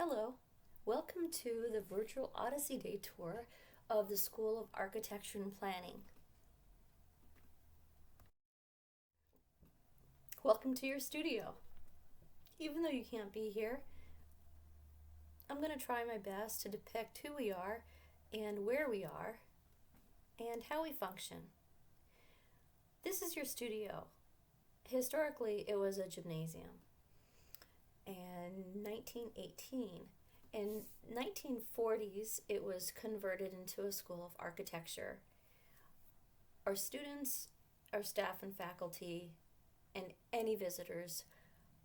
Hello, welcome to the virtual Odyssey Day tour of the School of Architecture and Planning. Welcome to your studio. Even though you can't be here, I'm going to try my best to depict who we are and where we are and how we function. This is your studio. Historically, it was a gymnasium. And 1918. In 1940s, it was converted into a school of architecture. Our students, our staff and faculty, and any visitors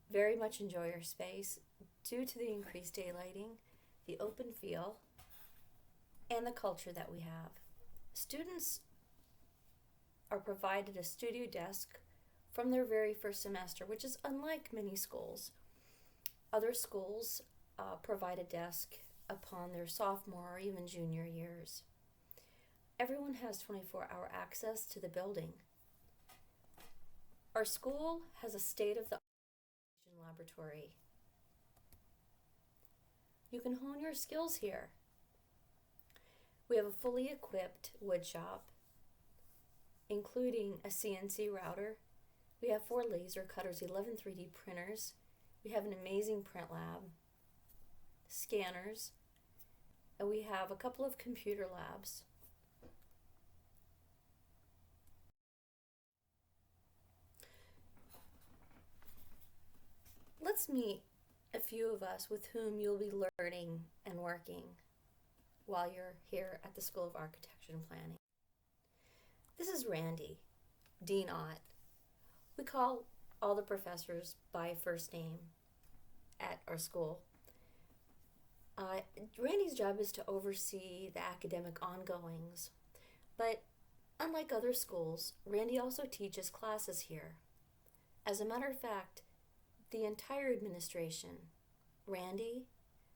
very much enjoy our space due to the increased daylighting, the open feel, and the culture that we have. Students are provided a studio desk from their very first semester, which is unlike many schools. Other schools provide a desk upon their sophomore or even junior years. Everyone has 24-hour access to the building. Our school has a state-of-the-art laboratory. You can hone your skills here. We have a fully equipped wood shop, including a CNC router. We have 4 laser cutters, 11 3D printers. We have an amazing print lab, scanners, and we have a couple of computer labs. Let's meet a few of us with whom you'll be learning and working while you're here at the School of Architecture and Planning. This is Randy, Dean Ott. We call all the professors by first name at our school. Randy's job is to oversee the academic ongoings, but unlike other schools, Randy also teaches classes here. As a matter of fact, the entire administration, Randy,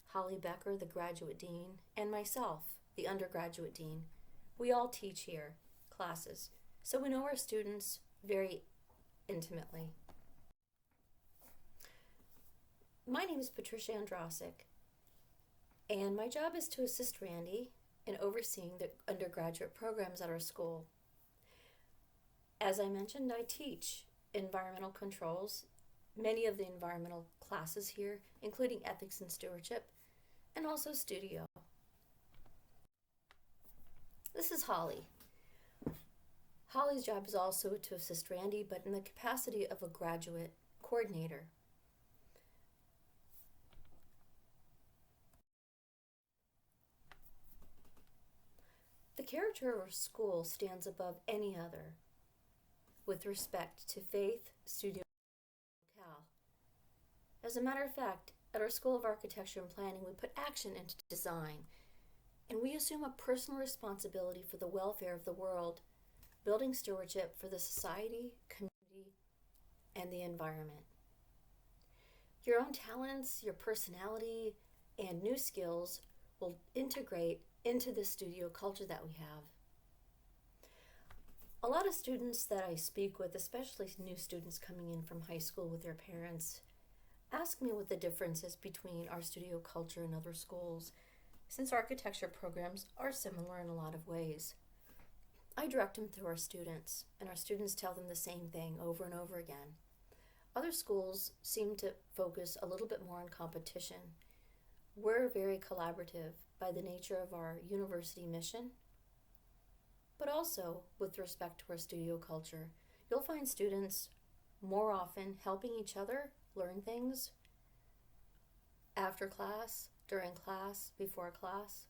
Holly Becker, the graduate dean, and myself, the undergraduate dean, we all teach here classes, so we know our students very intimately. My name is Patricia Andrasik, and my job is to assist Randy in overseeing the undergraduate programs at our school. As I mentioned, I teach environmental controls, many of the environmental classes here, including ethics and stewardship, and also studio. This is Holly. Holly's job is also to assist Randy, but in the capacity of a graduate coordinator. The character of our school stands above any other with respect to faith, studio, and locale. As a matter of fact, at our School of Architecture and Planning, we put action into design, and we assume a personal responsibility for the welfare of the world, building stewardship for the society, community, and the environment. Your own talents, your personality, and new skills will integrate into the studio culture that we have. A lot of students that I speak with, especially new students coming in from high school with their parents, ask me what the difference is between our studio culture and other schools, since architecture programs are similar in a lot of ways. I direct them through our students, and our students tell them the same thing over and over again. Other schools seem to focus a little bit more on competition. We're very collaborative by the nature of our university mission, but also with respect to our studio culture. You'll find students more often helping each other learn things after class, during class, before class,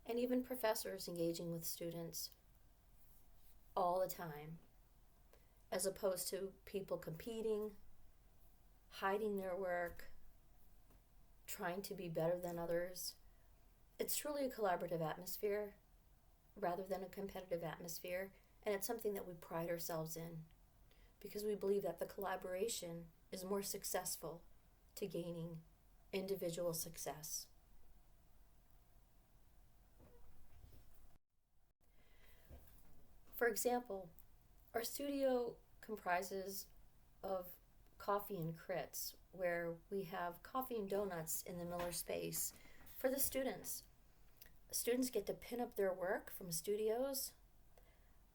and even professors engaging with students all the time, as opposed to people competing, hiding their work, trying to be better than others. It's truly a collaborative atmosphere rather than a competitive atmosphere, and it's something that we pride ourselves in because we believe that the collaboration is more successful to gaining individual success. For example, our studio comprises of Coffee and Crits, where we have coffee and donuts in the Miller space for the students. Students get to pin up their work from studios,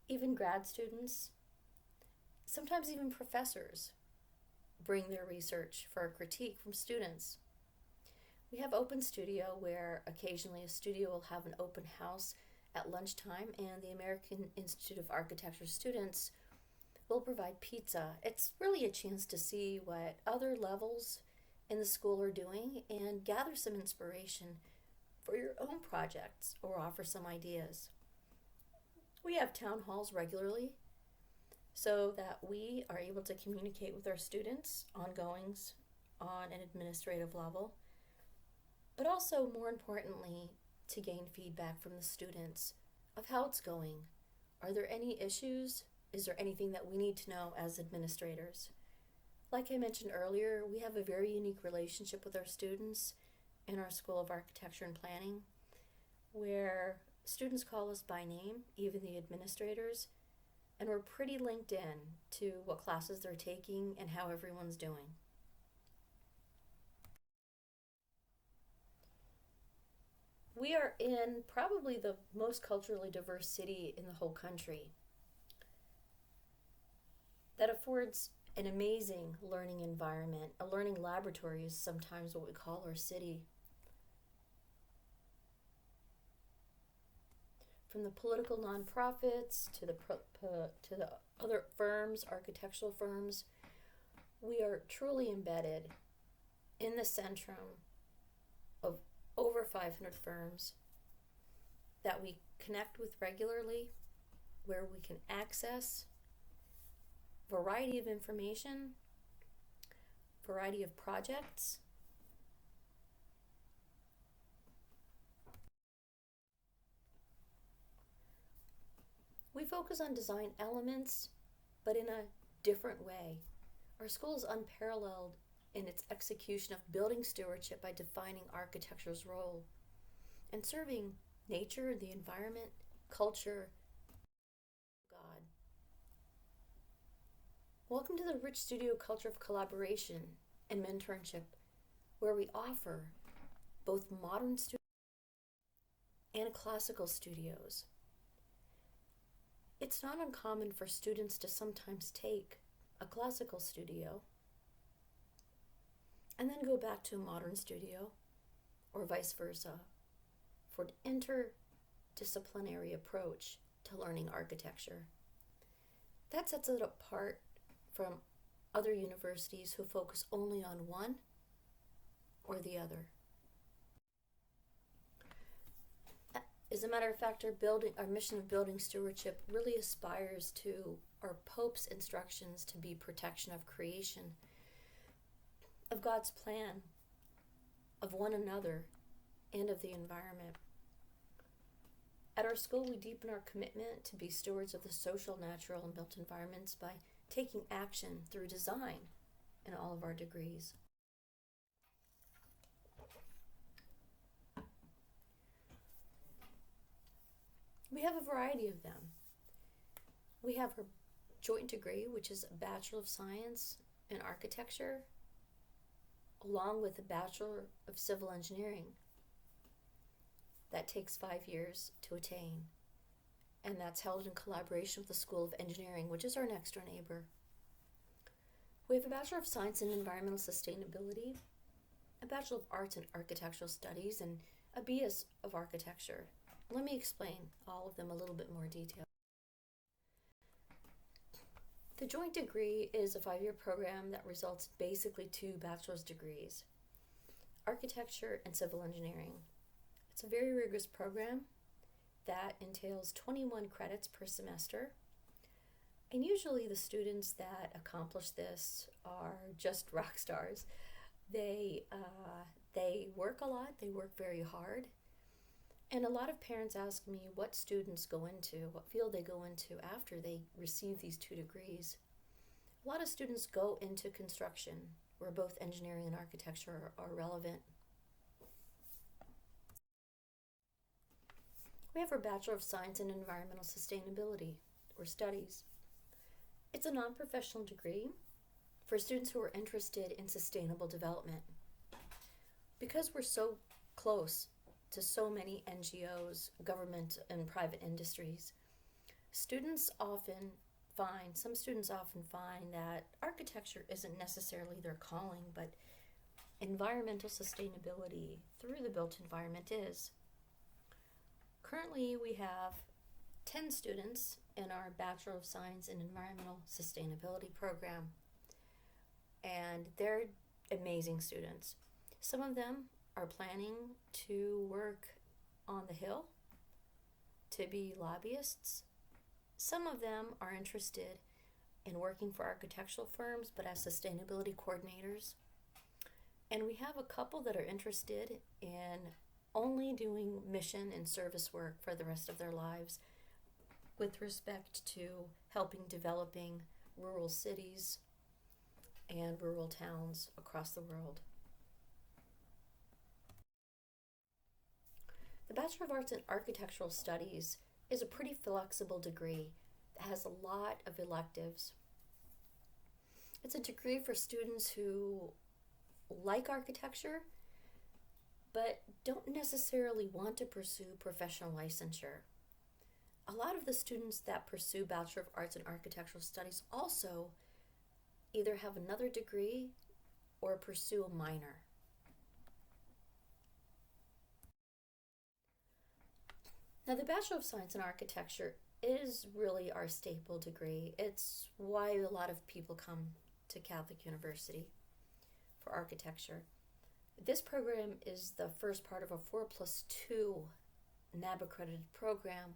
even grad students, sometimes even professors bring their research for a critique from students. We have Open Studio, where occasionally a studio will have an open house at lunchtime, and the American Institute of Architecture students will provide pizza. It's really a chance to see what other levels in the school are doing and gather some inspiration for your own projects or offer some ideas. We have town halls regularly so that we are able to communicate with our students ongoings on an administrative level, but also more importantly, to gain feedback from the students of how it's going. Are there any issues? Is there anything that we need to know as administrators? Like I mentioned earlier, we have a very unique relationship with our students in our School of Architecture and Planning, where students call us by name, even the administrators, and we're pretty linked in to what classes they're taking and how everyone's doing. We are in probably the most culturally diverse city in the whole country. That affords an amazing learning environment. A learning laboratory is sometimes what we call our city. From the political nonprofits to the other firms, architectural firms, we are truly embedded in the centrum of over 500 firms that we connect with regularly, where we can access variety of information, variety of projects. We focus on design elements, but in a different way. Our school is unparalleled in its execution of building stewardship by defining architecture's role and serving nature, the environment, culture, God. Welcome to the rich studio culture of collaboration and mentorship, where we offer both modern studios and classical studios. It's not uncommon for students to sometimes take a classical studio and then go back to a modern studio, or vice versa, for an interdisciplinary approach to learning architecture. That sets it apart from other universities who focus only on one or the other. As a matter of fact, our mission of building stewardship really aspires to our Pope's instructions to be protection of creation, of God's plan, of one another, and of the environment. At our school, we deepen our commitment to be stewards of the social, natural, and built environments by taking action through design in all of our degrees. We have a variety of them. We have our joint degree, which is a Bachelor of Science in Architecture, along with a Bachelor of Civil Engineering. That takes 5 years to attain, and that's held in collaboration with the School of Engineering, which is our next door neighbor. We have a Bachelor of Science in Environmental Sustainability, a Bachelor of Arts in Architectural Studies, and a BS of Architecture. Let me explain all of them a little bit more detail. The joint degree is a 5-year program that results in basically 2 bachelor's degrees, Architecture and Civil Engineering. It's a very rigorous program that entails 21 credits per semester, and usually the students that accomplish this are just rock stars. They work a lot, they work very hard. And a lot of parents ask me what students go into, what field they go into after they receive these 2 degrees. A lot of students go into construction, where both engineering and architecture are relevant. We have our Bachelor of Science in Environmental Sustainability, or Studies. It's a non-professional degree for students who are interested in sustainable development. Because we're so close to so many NGOs, government, and private industries, some students often find that architecture isn't necessarily their calling, but environmental sustainability through the built environment is. Currently, we have 10 students in our Bachelor of Science in Environmental Sustainability program, and they're amazing students. Some of them are planning to work on the Hill, to be lobbyists. Some of them are interested in working for architectural firms, but as sustainability coordinators. And we have a couple that are interested in only doing mission and service work for the rest of their lives with respect to helping developing rural cities and rural towns across the world. The Bachelor of Arts in Architectural Studies is a pretty flexible degree that has a lot of electives. It's a degree for students who like architecture but don't necessarily want to pursue professional licensure. A lot of the students that pursue Bachelor of Arts in Architectural Studies also either have another degree or pursue a minor. Now, the Bachelor of Science in Architecture is really our staple degree. It's why a lot of people come to Catholic University for architecture. This program is the first part of a 4+2 NAB accredited program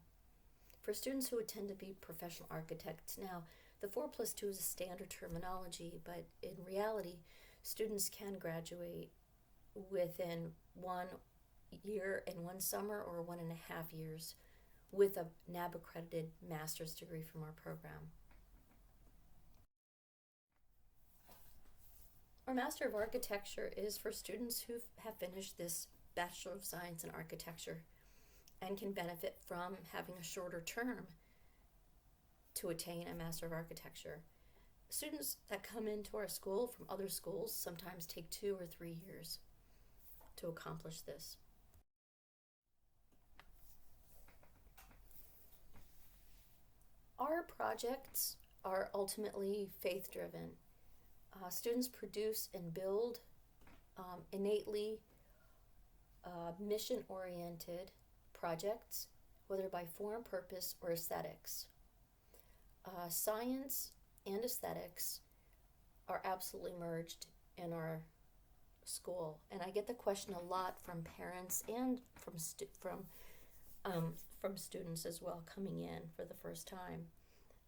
for students who intend to be professional architects. Now, the 4+2 is a standard terminology, but in reality, students can graduate within 1 year and 1 summer or 1.5 years with a NAB accredited master's degree from our program. Our Master of Architecture is for students who have finished this Bachelor of Science in Architecture and can benefit from having a shorter term to attain a Master of Architecture. Students that come into our school from other schools sometimes take 2 or 3 years to accomplish this. Our projects are ultimately faith-driven. Students produce and build innately mission-oriented projects, whether by form, purpose, or aesthetics. Science and aesthetics are absolutely merged in our school, and I get the question a lot from parents and from students as well coming in for the first time,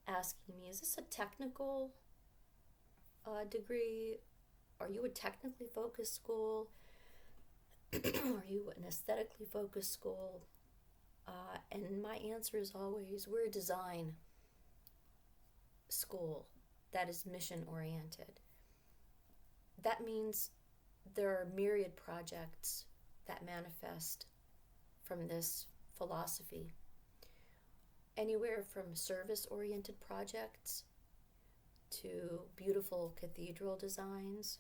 asking me, is this a technical degree? Are you a technically focused school? Are you an aesthetically focused school? And my answer is always, we're a design school that is mission oriented. That means there are myriad projects that manifest from this philosophy. Anywhere from service-oriented projects to beautiful cathedral designs,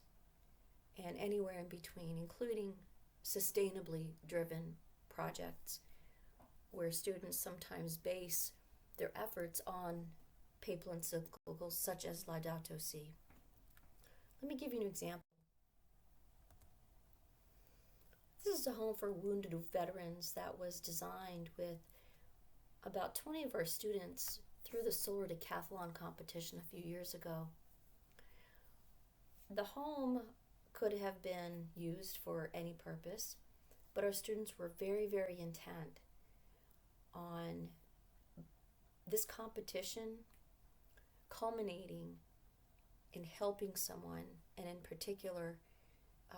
and anywhere in between, including sustainably driven projects where students sometimes base their efforts on papal encyclicals such as Laudato Si. Let me give you an example. This is a home for wounded veterans that was designed with about 20 of our students through the Solar Decathlon competition a few years ago. The home could have been used for any purpose, but our students were very, very intent on this competition culminating in helping someone, and in particular,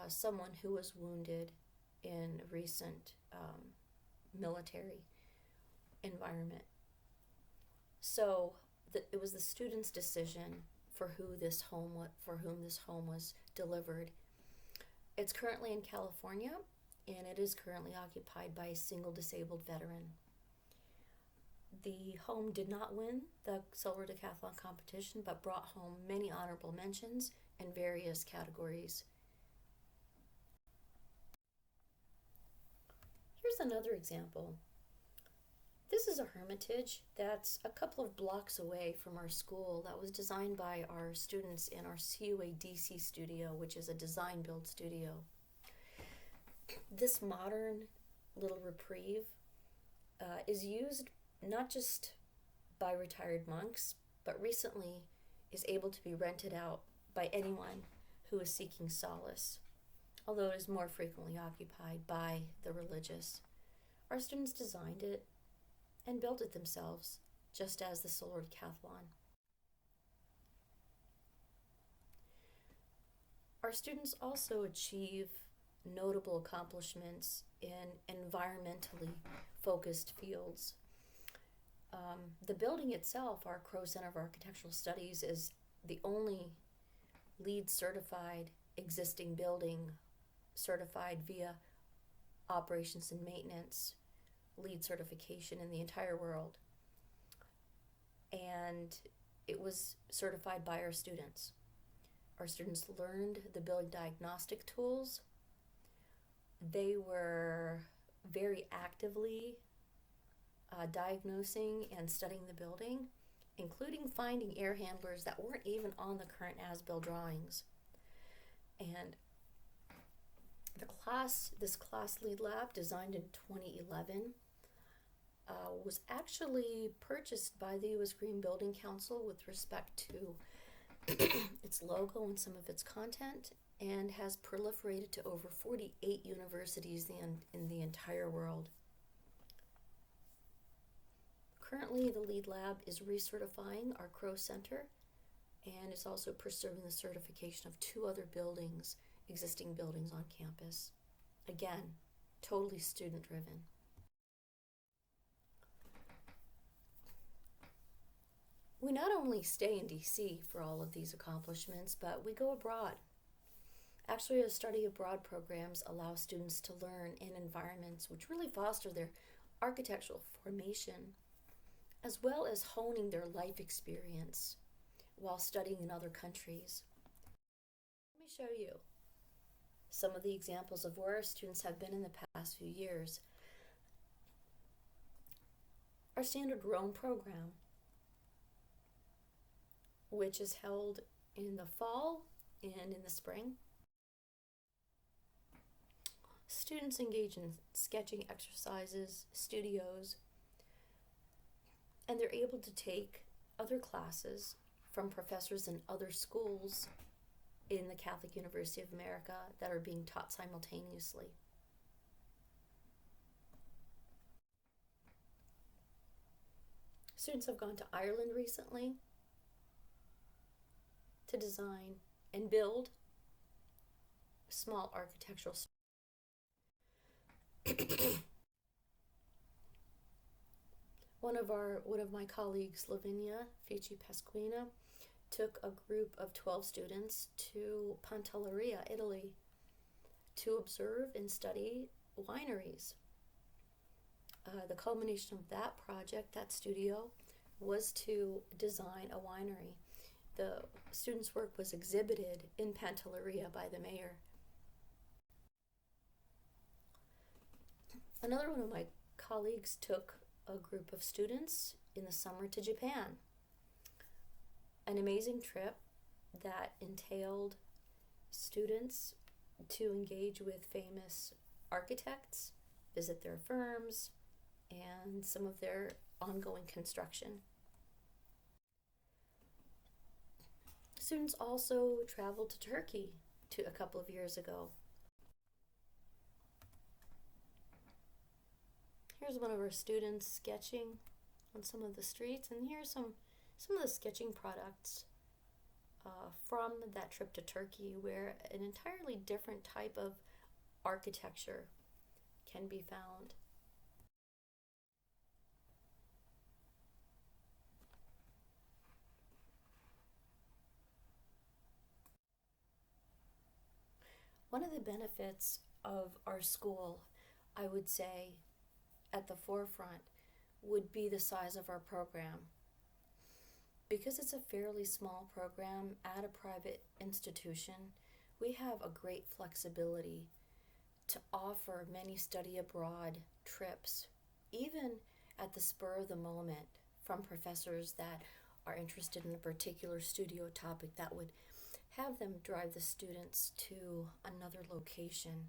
someone who was wounded in a recent military environment. So it was the students' decision for whom this home was delivered. It's currently in California, and it is currently occupied by a single disabled veteran. The home did not win the Solar Decathlon competition, but brought home many honorable mentions in various categories. Here's another example. This is a hermitage that's a couple of blocks away from our school that was designed by our students in our CUA DC studio, which is a design build studio. This modern little reprieve is used not just by retired monks, but recently is able to be rented out by anyone who is seeking solace, although it is more frequently occupied by the religious. Our students designed it and built it themselves, just as the Solar Decathlon. Our students also achieve notable accomplishments in environmentally focused fields. The building itself, our Crow Center of Architectural Studies, is the only LEED certified existing building certified via operations and maintenance LEED certification in the entire world. And it was certified by our students. Our students learned the building diagnostic tools. They were very actively diagnosing and studying the building, including finding air handlers that weren't even on the current as-built drawings. And this class LEED lab, designed in 2011, was actually purchased by the U.S. Green Building Council with respect to its logo and some of its content, and has proliferated to over 48 universities in the entire world. Currently, the LEED lab is recertifying our Crow Center and is also pursuing the certification of 2 other existing buildings on campus. Again, totally student-driven. We not only stay in DC for all of these accomplishments, but we go abroad. Actually, our study abroad programs allow students to learn in environments which really foster their architectural formation, as well as honing their life experience while studying in other countries. Let me show you some of the examples of where our students have been in the past few years. Our standard Rome program, which is held in the fall and in the spring. Students engage in sketching exercises, studios, and they're able to take other classes from professors in other schools in the Catholic University of America that are being taught simultaneously. Students have gone to Ireland recently to design and build small architectural One of my colleagues, Lavinia Fici Pasquina, took a group of 12 students to Pantelleria, Italy, to observe and study wineries. The culmination of that project, that studio, was to design a winery. The students' work was exhibited in Pantelleria by the mayor. Another one of my colleagues took a group of students in the summer to Japan. An amazing trip that entailed students to engage with famous architects, visit their firms, and some of their ongoing construction. Students also traveled to Turkey a couple of years ago. Here's one of our students sketching on some of the streets, and here's some of the sketching products from that trip to Turkey, where an entirely different type of architecture can be found. One of the benefits of our school, I would say, at the forefront, would be the size of our program. Because it's a fairly small program at a private institution, we have a great flexibility to offer many study abroad trips, even at the spur of the moment, from professors that are interested in a particular studio topic that would have them drive the students to another location.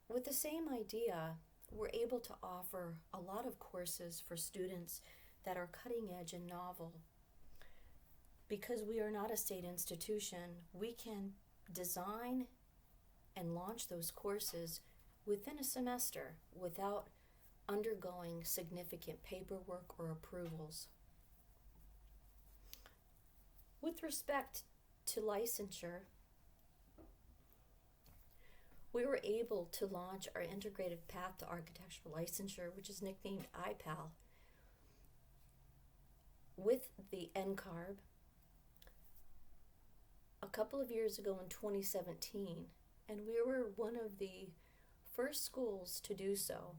With the same idea, we're able to offer a lot of courses for students that are cutting edge and novel. Because we are not a state institution, we can design and launch those courses within a semester without undergoing significant paperwork or approvals. With respect to licensure, we were able to launch our integrated path to architectural licensure, which is nicknamed IPAL, with the NCARB a couple of years ago in 2017, and we were one of the first schools to do so,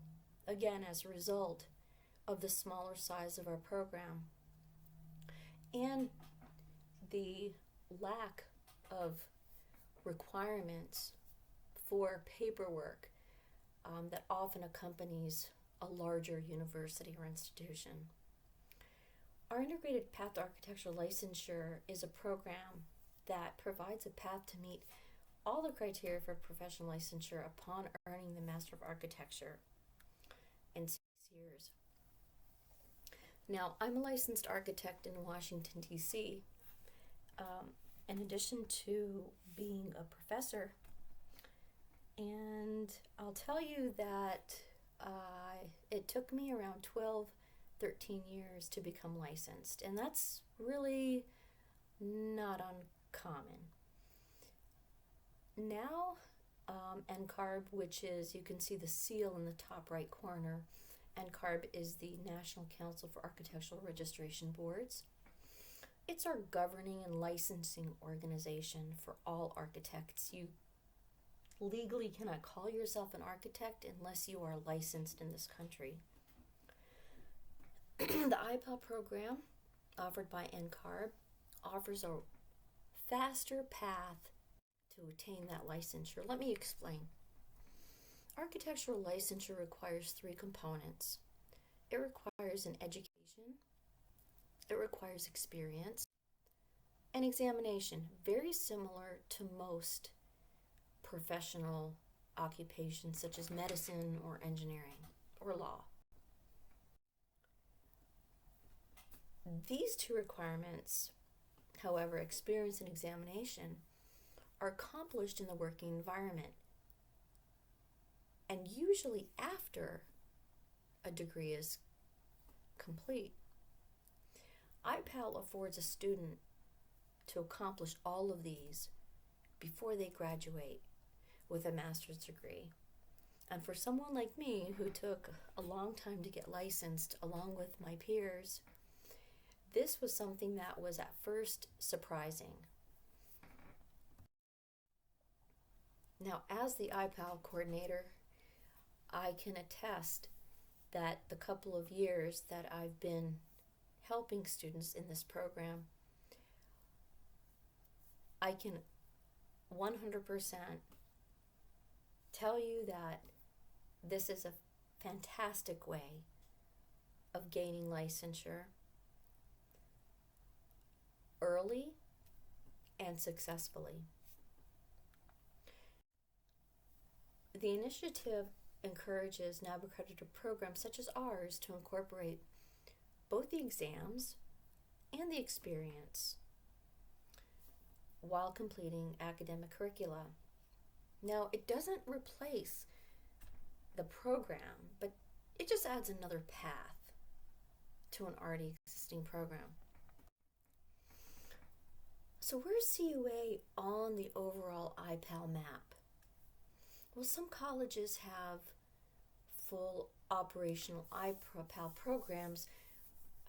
again as a result of the smaller size of our program and the lack of requirements for paperwork that often accompanies a larger university or institution. Our Integrated Path to Architectural Licensure is a program that provides a path to meet all the criteria for professional licensure upon earning the Master of Architecture in 6 years. Now, I'm a licensed architect in Washington, D.C. In addition to being a professor, and I'll tell you that it took me around 13 years to become licensed, and that's really not uncommon. Now, NCARB, which is, you can see the seal in the top right corner, NCARB is the National Council for Architectural Registration Boards. It's our governing and licensing organization for all architects. You legally cannot call yourself an architect unless you are licensed in this country. The IPAL program, offered by NCARB, offers a faster path to attain that licensure. Let me explain. Architectural licensure requires 3 components. It requires an education, it requires experience, and examination, very similar to most professional occupations such as medicine or engineering or law. These 2 requirements, however, experience and examination, are accomplished in the working environment and usually after a degree is complete. IPAL affords a student to accomplish all of these before they graduate with a master's degree. And for someone like me who took a long time to get licensed along with my peers, this was something that was at first surprising. Now, as the IPAL coordinator, I can attest that the couple of years that I've been helping students in this program, I can 100% tell you that this is a fantastic way of gaining licensure early and successfully. The initiative encourages NAB accredited programs such as ours to incorporate both the exams and the experience while completing academic curricula. Now, it doesn't replace the program, but it just adds another path to an already existing program. So where's CUA on the overall IPAL map? Well, some colleges have full operational IPAL programs.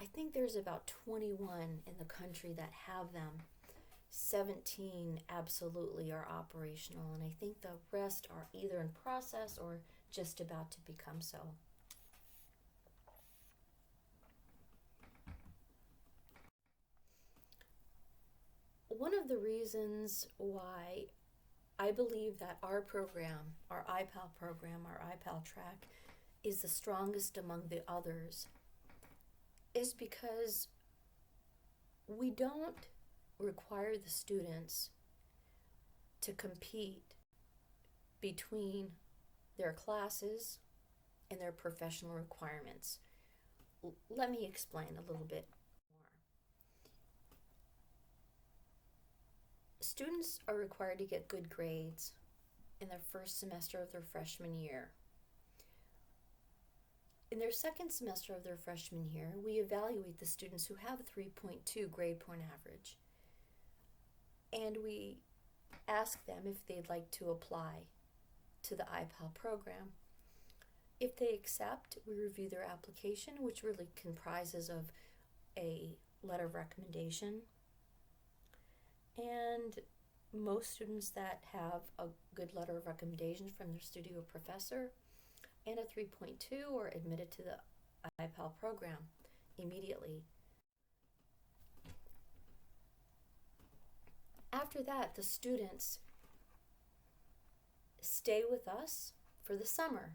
I think there's about 21 in the country that have them. 17 absolutely are operational, and I think the rest are either in process or just about to become so. One of the reasons why I believe that our program, our IPAL program, our IPAL track, is the strongest among the others is because we don't require the students to compete between their classes and their professional requirements. Let me explain a little bit more. Students are required to get good grades in their first semester of their freshman year. In their second semester of their freshman year, we evaluate the students who have a 3.2 grade point average. And we ask them if they'd like to apply to the IPAL program. If they accept, we review their application, which really comprises of a letter of recommendation. And most students that have a good letter of recommendation from their studio professor and a 3.2 are admitted to the IPAL program immediately. After that, the students stay with us for the summer.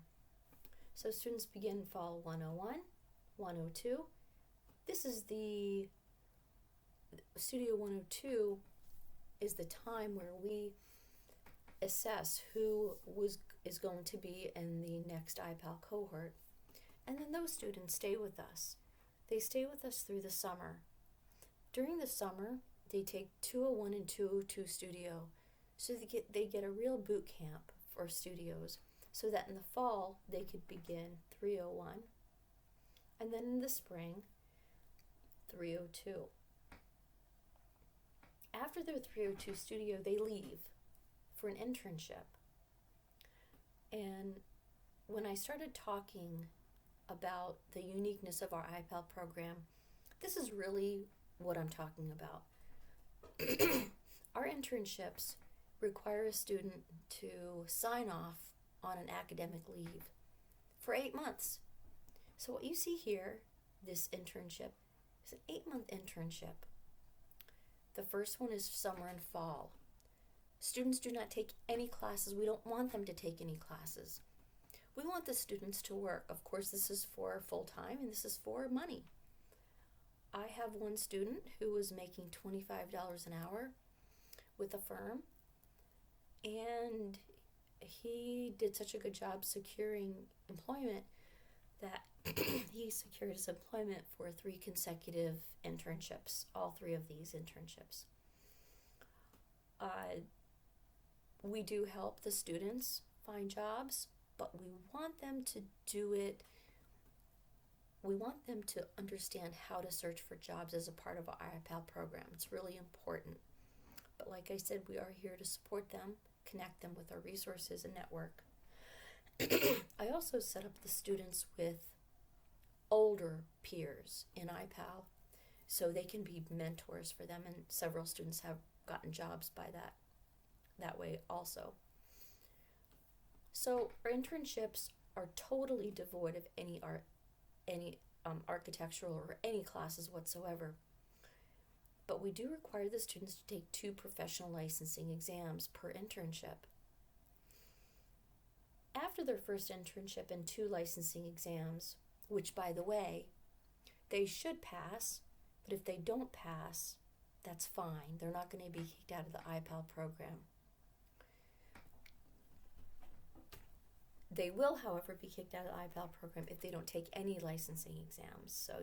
So students begin fall 101, 102. This is the Studio 102 is the time where we assess who is going to be in the next IPAL cohort. And then those students stay with us. They stay with us through the summer. During the summer, they take 201 and 202 studio. So they get a real boot camp for studios so that in the fall they could begin 301 and then in the spring 302. After their 302 studio, they leave for an internship. And when I started talking about the uniqueness of our IPAL program, this is really what I'm talking about. Our internships require a student to sign off on an academic leave for 8 months. So what you see here, this internship, is an 8-month internship. The first one is summer and fall. Students do not take any classes. We don't want them to take any classes. We want the students to work. Of course, this is for full-time and this is for money. I have one student who was making $25 an hour with a firm, and he did such a good job securing employment that he secured his employment for 3 consecutive internships, all 3 of these internships. We do help the students find jobs, but we want them to do it. We want them to understand how to search for jobs as a part of our IPAL program. It's really important. But like I said, we are here to support them, connect them with our resources and network. I also set up the students with older peers in IPAL so they can be mentors for them, and several students have gotten jobs by that way also. So our internships are totally devoid of any architectural or any classes whatsoever. But we do require the students to take 2 professional licensing exams per internship. After their first internship and 2 licensing exams, which by the way, they should pass, but if they don't pass, that's fine. They're not going to be kicked out of the IPAL program. They will, however, be kicked out of the IPAL program if they don't take any licensing exams. So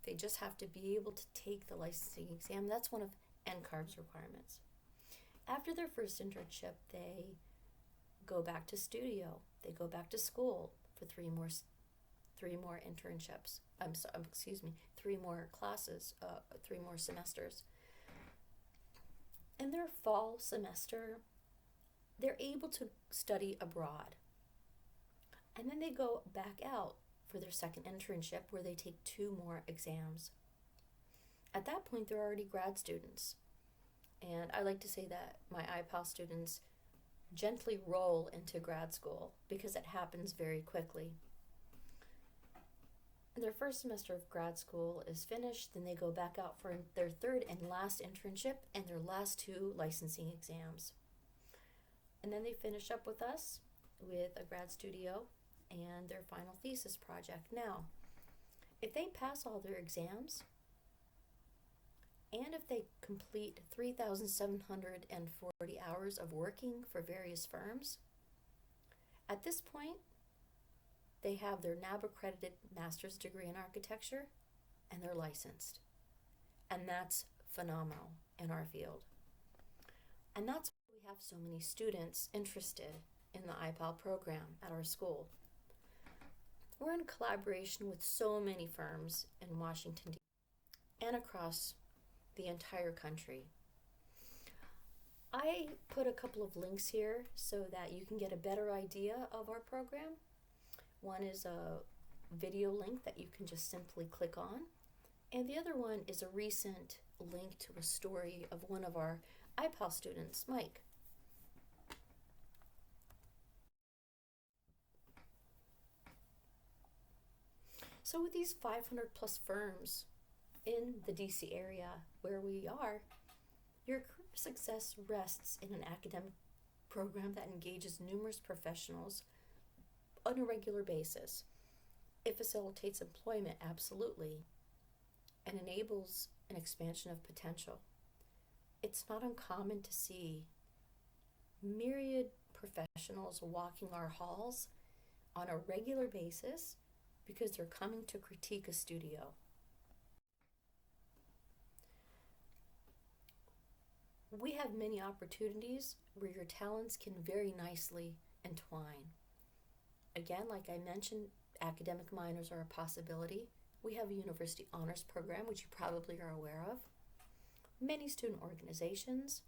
they just have to be able to take the licensing exam. That's one of NCARB's requirements. After their first internship, they go back to studio. They go back to school for 3 more internships. 3 more classes, 3 more semesters. In their fall semester, they're able to study abroad. And then they go back out for their second internship where they take 2 more exams. At that point, they're already grad students. And I like to say that my IPAL students gently roll into grad school because it happens very quickly. Their first semester of grad school is finished, then they go back out for their third and last internship and their last two licensing exams. And then they finish up with us with a grad studio and their final thesis project. Now, if they pass all their exams, and if they complete 3,740 hours of working for various firms, at this point, they have their NAB accredited master's degree in architecture and they're licensed. And that's phenomenal in our field. And that's why we have so many students interested in the IPAL program at our school. We're in collaboration with so many firms in Washington, D.C. and across the entire country. I put a couple of links here so that you can get a better idea of our program. One is a video link that you can just simply click on, and the other one is a recent link to a story of one of our IPAL students, Mike. So with these 500 plus firms in the DC area where we are, your career success rests in an academic program that engages numerous professionals on a regular basis. It facilitates employment, absolutely, and enables an expansion of potential. It's not uncommon to see myriad professionals walking our halls on a regular basis because they're coming to critique a studio. We have many opportunities where your talents can very nicely entwine. Again, like I mentioned, academic minors are a possibility. We have a university honors program, which you probably are aware of. Many student organizations.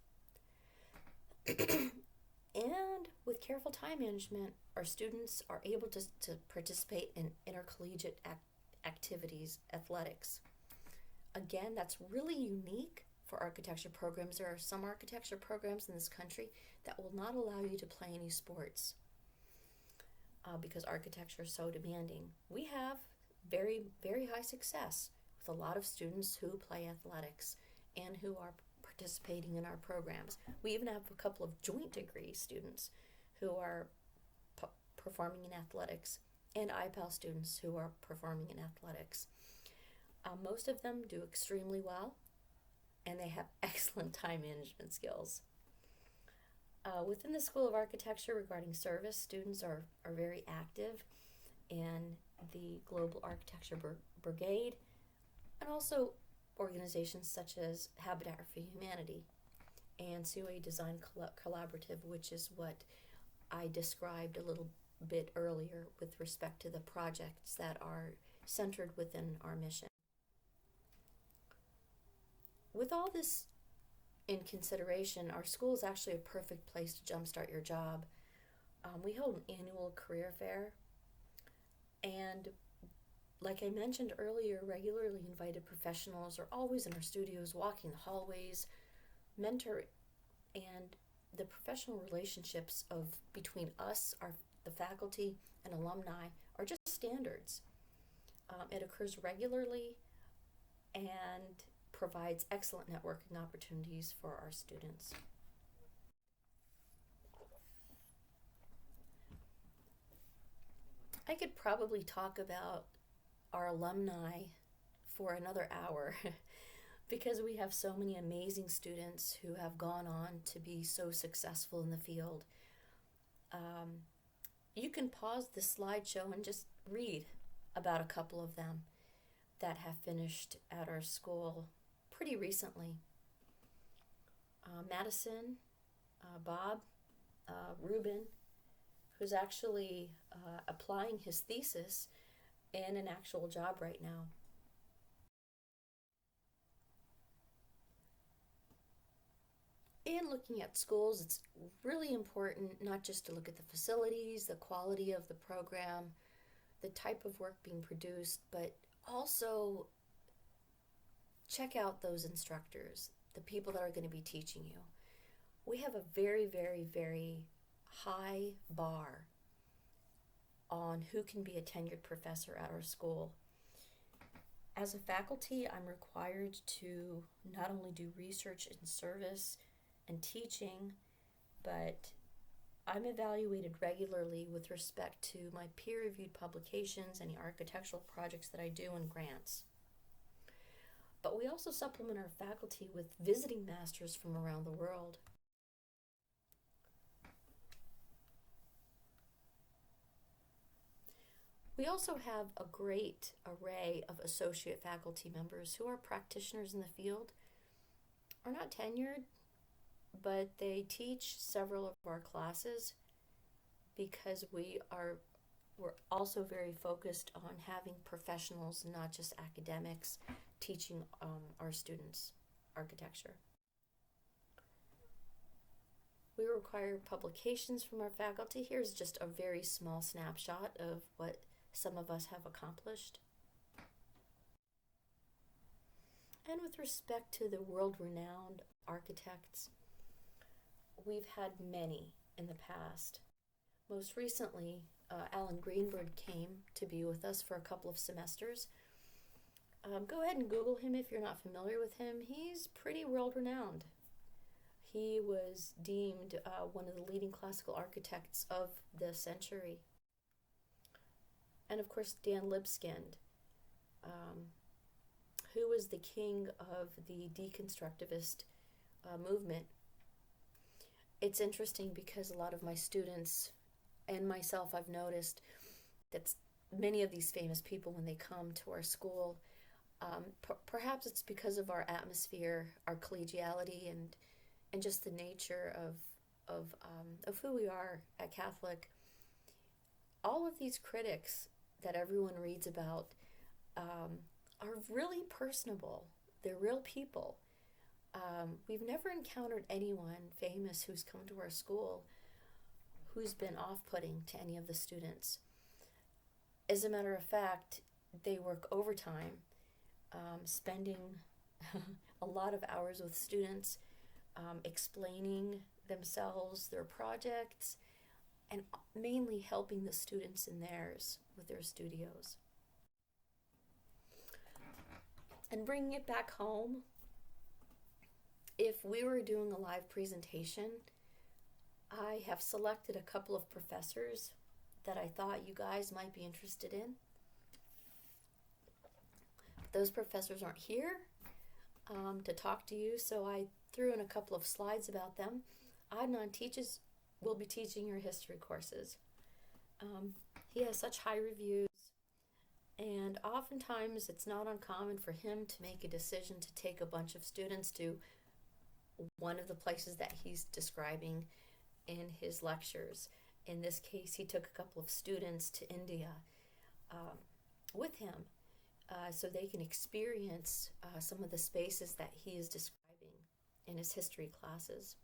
And with careful time management, our students are able to participate in intercollegiate activities, athletics. Again, that's really unique for architecture programs. There are some architecture programs in this country that will not allow you to play any sports because architecture is so demanding. We have very, very high success with a lot of students who play athletics and who are participating in our programs. We even have a couple of joint degree students who are performing in athletics and IPAL students who are performing in athletics. Most of them do extremely well and they have excellent time management skills. Within the School of Architecture regarding service, students are very active in the Global Architecture Brigade and also organizations such as Habitat for Humanity and COA Design Collaborative, which is what I described a little bit earlier with respect to the projects that are centered within our mission. With all this in consideration, our school is actually a perfect place to jumpstart your job. We hold an annual career fair, and like I mentioned earlier, regularly invited professionals are always in our studios, walking the hallways, mentor, and the professional relationships between us, the faculty, and alumni are just standards. It occurs regularly and provides excellent networking opportunities for our students. I could probably talk about our alumni for another hour because we have so many amazing students who have gone on to be so successful in the field. You can pause the slideshow and just read about a couple of them that have finished at our school pretty recently. Madison, Bob, Ruben, who's actually applying his thesis in an actual job right now. In looking at schools, it's really important not just to look at the facilities, the quality of the program, the type of work being produced, but also check out those instructors, the people that are going to be teaching you. We have a very, very, very high bar on who can be a tenured professor at our school. As a faculty, I'm required to not only do research and service and teaching, but I'm evaluated regularly with respect to my peer-reviewed publications, any architectural projects that I do, and grants. But we also supplement our faculty with visiting masters from around the world. We also have a great array of associate faculty members who are practitioners in the field, are not tenured, but they teach several of our classes because we're also very focused on having professionals, not just academics, teaching our students architecture. We require publications from our faculty. Here's just a very small snapshot of what some of us have accomplished. And with respect to the world-renowned architects, we've had many in the past. Most recently, Alan Greenberg came to be with us for a couple of semesters. Go ahead and Google him if you're not familiar with him. He's pretty world-renowned. He was deemed one of the leading classical architects of the century. And of course, Dan Lipskind, who was the king of the deconstructivist movement. It's interesting because a lot of my students and myself, I've noticed that many of these famous people, when they come to our school, perhaps it's because of our atmosphere, our collegiality, and just the nature of who we are at Catholic. All of these critics that everyone reads about are really personable. They're real people. We've never encountered anyone famous who's come to our school who's been off-putting to any of the students. As a matter of fact, they work overtime, spending a lot of hours with students, explaining themselves, their projects, and mainly helping the students in theirs with their studios. And bringing it back home, if we were doing a live presentation, I have selected a couple of professors that I thought you guys might be interested in. Those professors aren't here to talk to you, so I threw in a couple of slides about them. Adnan will be teaching your history courses. He has such high reviews, and oftentimes it's not uncommon for him to make a decision to take a bunch of students to one of the places that he's describing in his lectures. In this case, he took a couple of students to India with him so they can experience some of the spaces that he is describing in his history classes.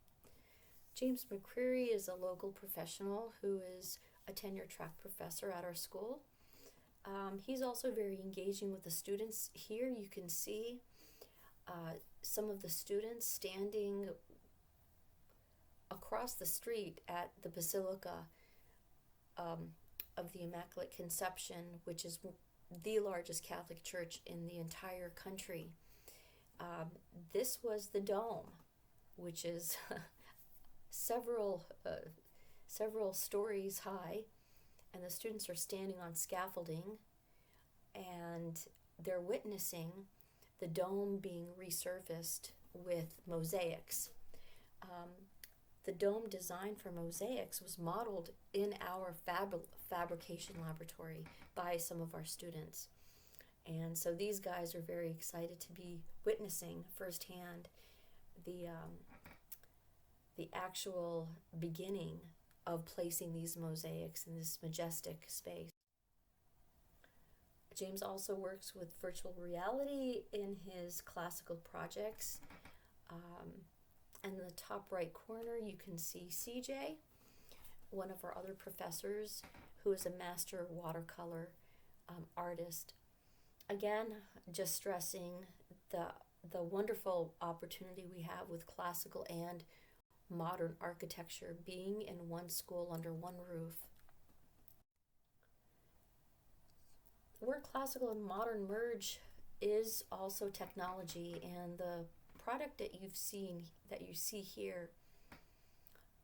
James McCreary is a local professional who is a tenure-track professor at our school. He's also very engaging with the students. Here you can see some of the students standing across the street at the Basilica of the Immaculate Conception, which is the largest Catholic church in the entire country. This was the dome, which is several stories high, and the students are standing on scaffolding, and they're witnessing the dome being resurfaced with mosaics. The dome design for mosaics was modeled in our fabrication laboratory by some of our students. And so these guys are very excited to be witnessing firsthand the actual beginning of placing these mosaics in this majestic space. James also works with virtual reality in his classical projects. In the top right corner, you can see CJ, one of our other professors, who is a master watercolor artist. Again, just stressing the wonderful opportunity we have with classical and modern architecture being in one school under one roof. Where classical and modern merge is also technology, and the product that you see here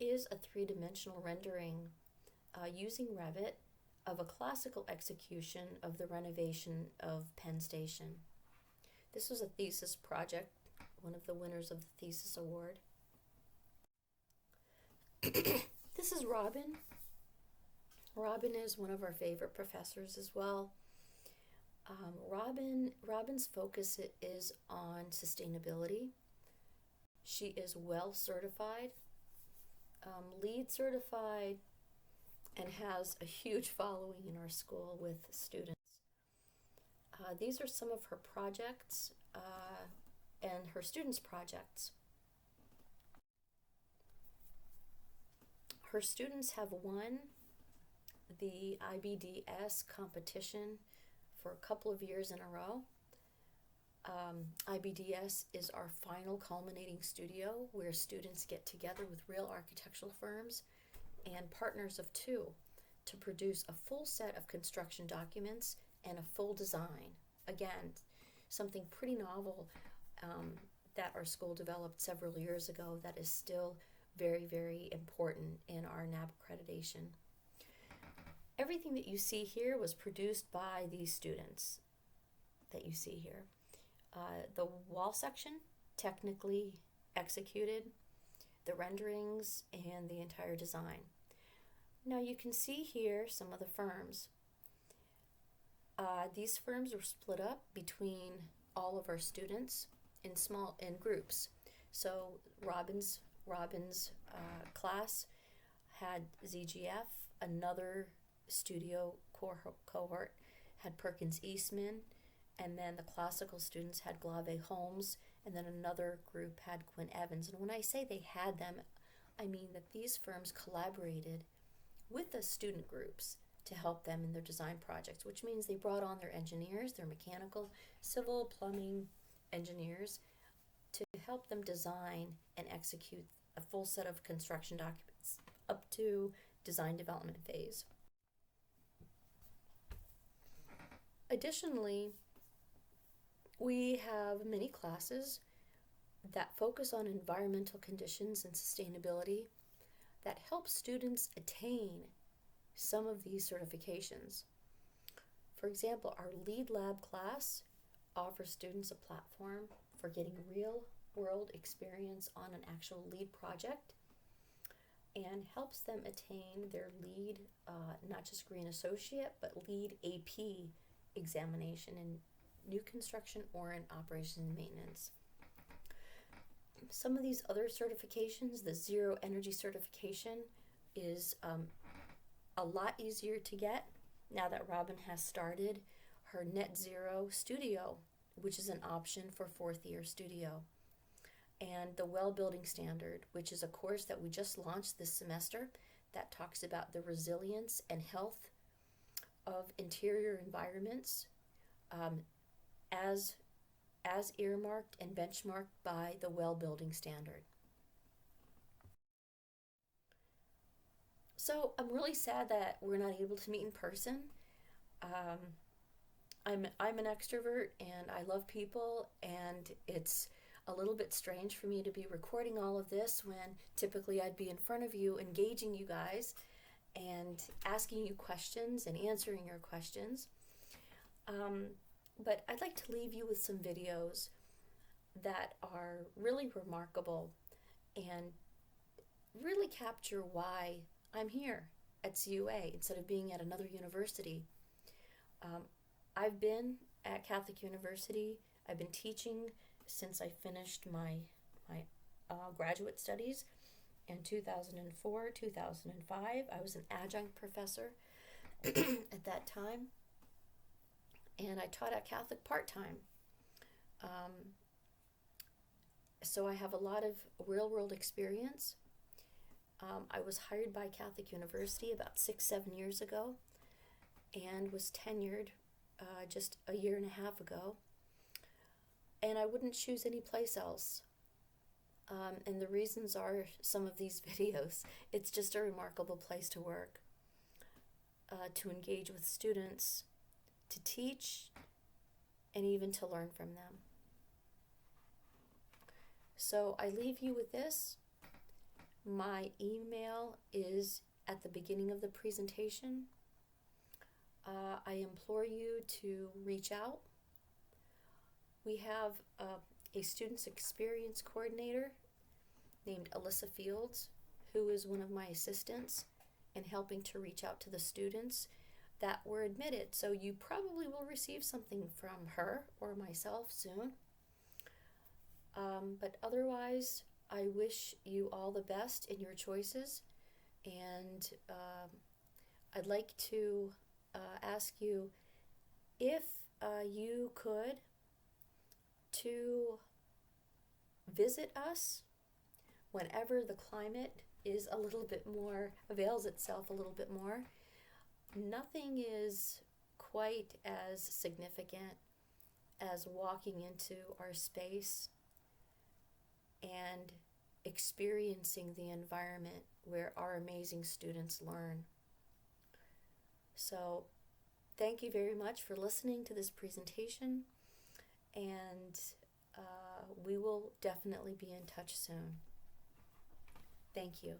is a three-dimensional rendering using Revit of a classical execution of the renovation of Penn Station. This was a thesis project, one of the winners of the thesis award. This is Robin. Robin is one of our favorite professors as well. Robin's focus is on sustainability. She is WELL certified, LEED certified, and has a huge following in our school with students. These are some of her projects and her students' projects. Her students have won the IBDS competition for a couple of years in a row. IBDS is our final culminating studio where students get together with real architectural firms and partners of two to produce a full set of construction documents and a full design. Again, something pretty novel that our school developed several years ago that is still very, very important in our NAB accreditation. Everything that you see here was produced by these students that you see here. The wall section, technically executed, the renderings, and the entire design. Now you can see here some of the firms. These firms were split up between all of our students in groups. So Robin's class had ZGF, another studio cohort had Perkins Eastman, and then the classical students had Glave Holmes, and then another group had Quinn Evans. And when I say they had them, I mean that these firms collaborated with the student groups to help them in their design projects, which means they brought on their engineers, their mechanical, civil, plumbing engineers to help them design and execute a full set of construction documents up to design development phase. Additionally, we have many classes that focus on environmental conditions and sustainability that help students attain some of these certifications. For example, our LEED Lab class offers students a platform for getting real-world experience on an actual LEED project and helps them attain their LEED, not just Green Associate, but LEED AP examination in new construction or in operations and maintenance. Some of these other certifications, the Zero Energy certification, is a lot easier to get now that Robin has started her Net Zero Studio, which is an option for fourth year studio. And the WELL Building Standard, which is a course that we just launched this semester that talks about the resilience and health of interior environments as earmarked and benchmarked by the WELL Building Standard. So I'm really sad that we're not able to meet in person. I'm an extrovert and I love people, and it's a little bit strange for me to be recording all of this when typically I'd be in front of you engaging you guys and asking you questions and answering your questions. But I'd like to leave you with some videos that are really remarkable and really capture why I'm here at CUA instead of being at another university. I've been at Catholic University. I've been teaching since I finished my graduate studies in 2004, 2005. I was an adjunct professor at that time, and I taught at Catholic part-time. So I have a lot of real-world experience. I was hired by Catholic University about 6-7 years ago and was tenured just a year and a half ago. And I wouldn't choose any place else. And the reasons are some of these videos. It's just a remarkable place to work, to engage with students, to teach, and even to learn from them. So I leave you with this. My email is at the beginning of the presentation. I implore you to reach out. We have a students experience coordinator named Alyssa Fields, who is one of my assistants in helping to reach out to the students that were admitted. So you probably will receive something from her or myself soon. But otherwise, I wish you all the best in your choices, and I'd like to ask you if you could to visit us whenever the climate is a little bit more, avails itself a little bit more. Nothing is quite as significant as walking into our space and experiencing the environment where our amazing students learn. So, thank you very much for listening to this presentation, and we will definitely be in touch soon. Thank you.